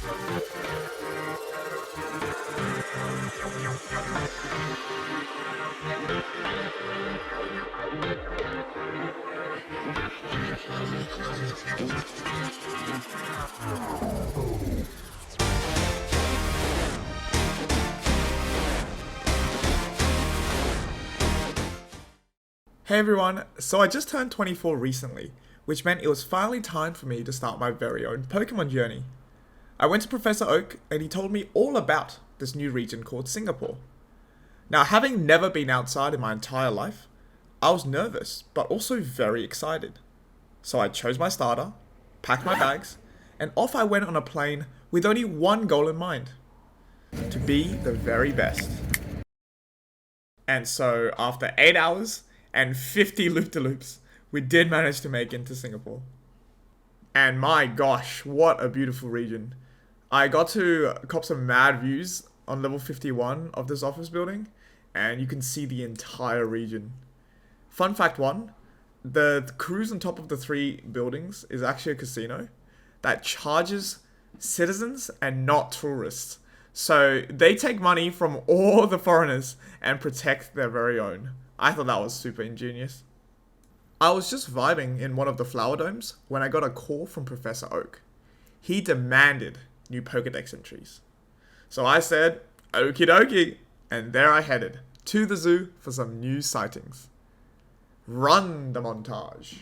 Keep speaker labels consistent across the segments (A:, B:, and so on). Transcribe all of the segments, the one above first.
A: Hey everyone, so I just turned 24 recently, which meant it was finally time for me to start my very own Pokemon journey. I went to Professor Oak and he told me all about this new region called Singapore. Now, having never been outside in my entire life, I was nervous, but also very excited. So I chose my starter, packed my bags, and off I went on a plane with only one goal in mind: to be the very best. And so, after 8 hours and 50 loop-de-loops, we did manage to make it into Singapore. And my gosh, what a beautiful region. I got to cop some mad views on level 51 of this office building, and you can see the entire region. Fun fact 1, the cruise on top of the 3 buildings is actually a casino that charges citizens and not tourists. So they take money from all the foreigners and protect their very own. I thought that was super ingenious. I was just vibing in one of the flower domes when I got a call from Professor Oak. He demanded new Pokedex entries. So I said, okie dokie, and there I headed to the zoo for some new sightings. Run the montage.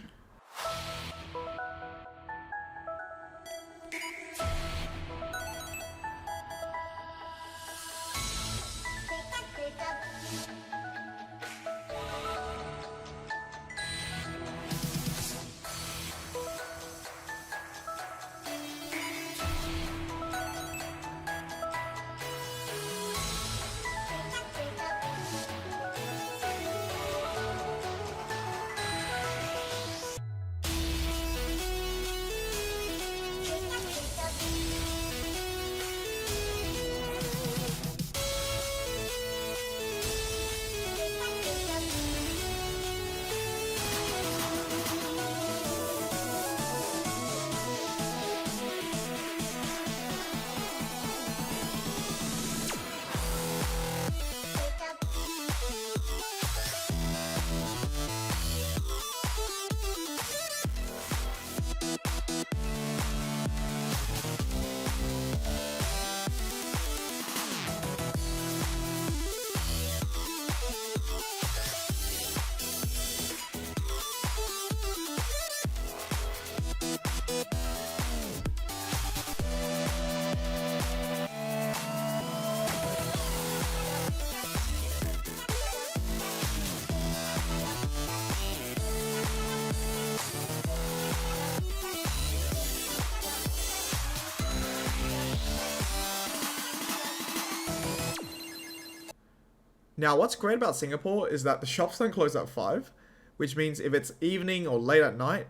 A: Now, what's great about Singapore is that the shops don't close at 5, which means if it's evening or late at night,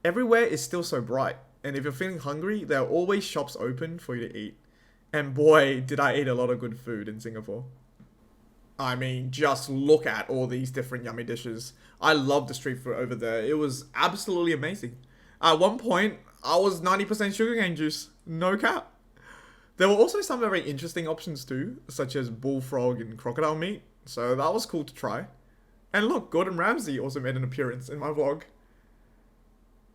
A: everywhere is still so bright. And if you're feeling hungry, there are always shops open for you to eat. And boy, did I eat a lot of good food in Singapore. I mean, just look at all these different yummy dishes. I love the street food over there. It was absolutely amazing. At one point, I was 90% sugarcane juice. No cap. There were also some very interesting options too, such as bullfrog and crocodile meat, so that was cool to try. And look, Gordon Ramsay also made an appearance in my vlog.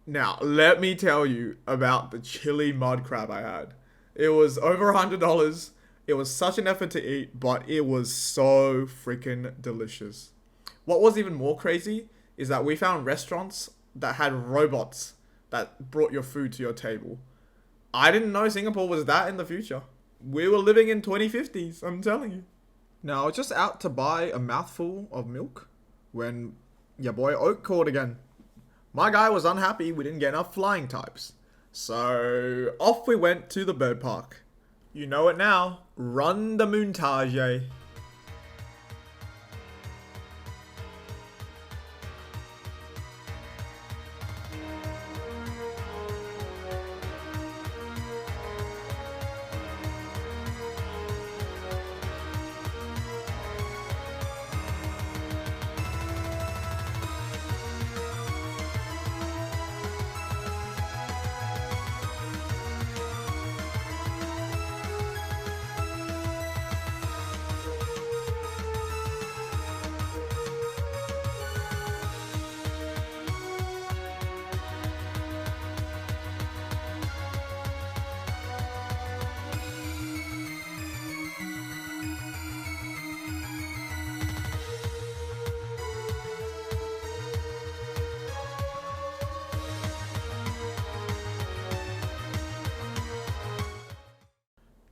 A: Now, let me tell you about the chili mud crab I had. It was over $100, it was such an effort to eat, but it was so freaking delicious. What was even more crazy is that we found restaurants that had robots that brought your food to your table. I didn't know Singapore was that in the future. We were living in 2050s, I'm telling you. Now, I was just out to buy a mouthful of milk when your boy Oak called again. My guy was unhappy we didn't get enough flying types. So, off we went to the bird park. You know it now. Run the montage.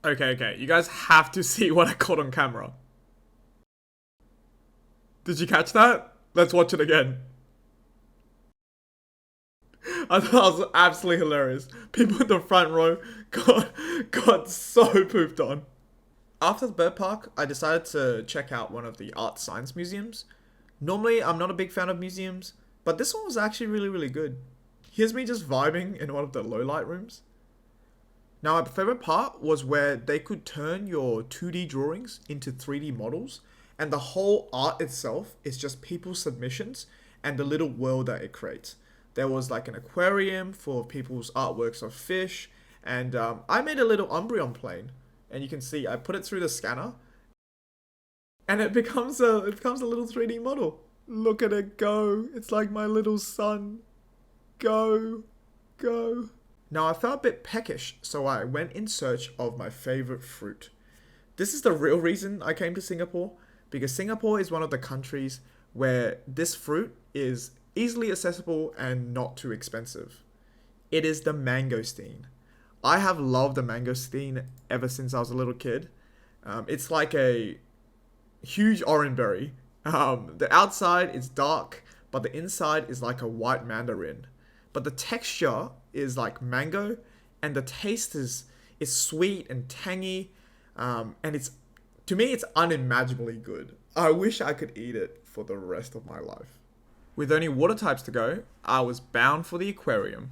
A: Okay, you guys have to see what I caught on camera. Did you catch that? Let's watch it again. I thought it was absolutely hilarious. People in the front row got so pooped on. After the bird park, I decided to check out one of the art science museums. Normally, I'm not a big fan of museums, but this one was actually really good. Here's me just vibing in one of the low light rooms. Now, my favorite part was where they could turn your 2D drawings into 3D models, and the whole art itself is just people's submissions and the little world that it creates. There was like an aquarium for people's artworks of fish, and I made a little Umbreon plane, and you can see I put it through the scanner, and it becomes a little 3D model. Look at it go! It's like my little son. Go. Now I felt a bit peckish, so I went in search of my favorite fruit. This is the real reason I came to Singapore, because Singapore is one of the countries where this fruit is easily accessible and not too expensive. It is the mangosteen. I have loved the mangosteen ever since I was a little kid. It's like a huge orange berry. The outside is dark, but the inside is like a white mandarin. But the texture is like mango, and the taste is sweet and tangy, and to me it's unimaginably good. I wish I could eat it for the rest of my life. With only water types to go, I was bound for the aquarium,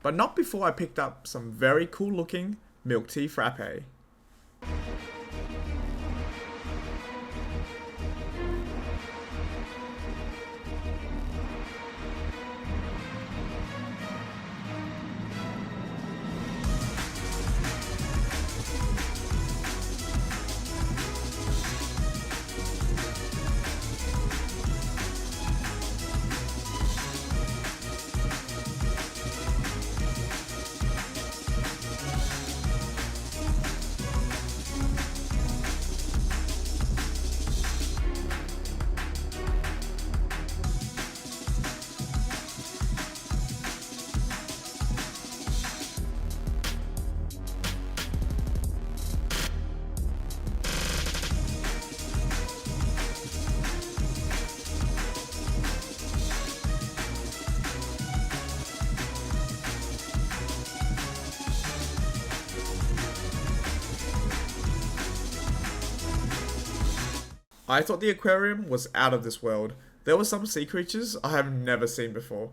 A: but not before I picked up some very cool looking milk tea frappe. I thought the aquarium was out of this world. There were some sea creatures I have never seen before.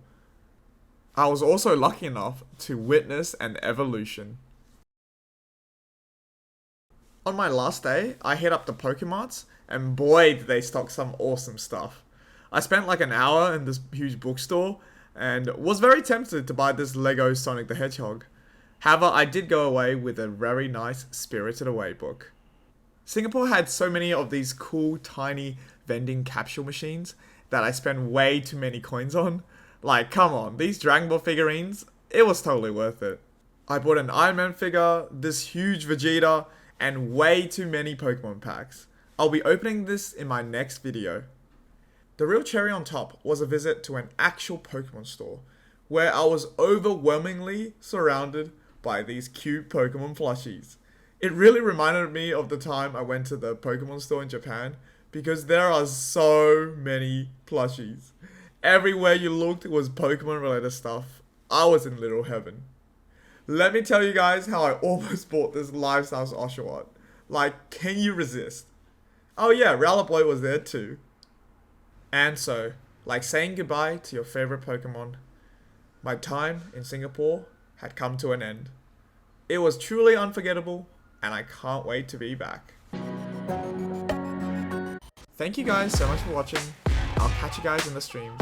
A: I was also lucky enough to witness an evolution. On my last day, I hit up the Pokemarts, and boy did they stock some awesome stuff. I spent like an hour in this huge bookstore, and was very tempted to buy this Lego Sonic the Hedgehog. However, I did go away with a very nice Spirited Away book. Singapore had so many of these cool, tiny vending capsule machines that I spent way too many coins on. Like, come on, these Dragon Ball figurines, it was totally worth it. I bought an Iron Man figure, this huge Vegeta, and way too many Pokemon packs. I'll be opening this in my next video. The real cherry on top was a visit to an actual Pokemon store, where I was overwhelmingly surrounded by these cute Pokemon plushies. It really reminded me of the time I went to the Pokemon store in Japan, because there are so many plushies. Everywhere you looked was Pokemon related stuff. I was in little heaven. Let me tell you guys how I almost bought this Lifestyles Oshawott. Like, can you resist? Oh yeah, Rowlet Boy was there too. And so, like saying goodbye to your favorite Pokemon, my time in Singapore had come to an end. It was truly unforgettable, and I can't wait to be back. Thank you guys so much for watching. I'll catch you guys in the streams.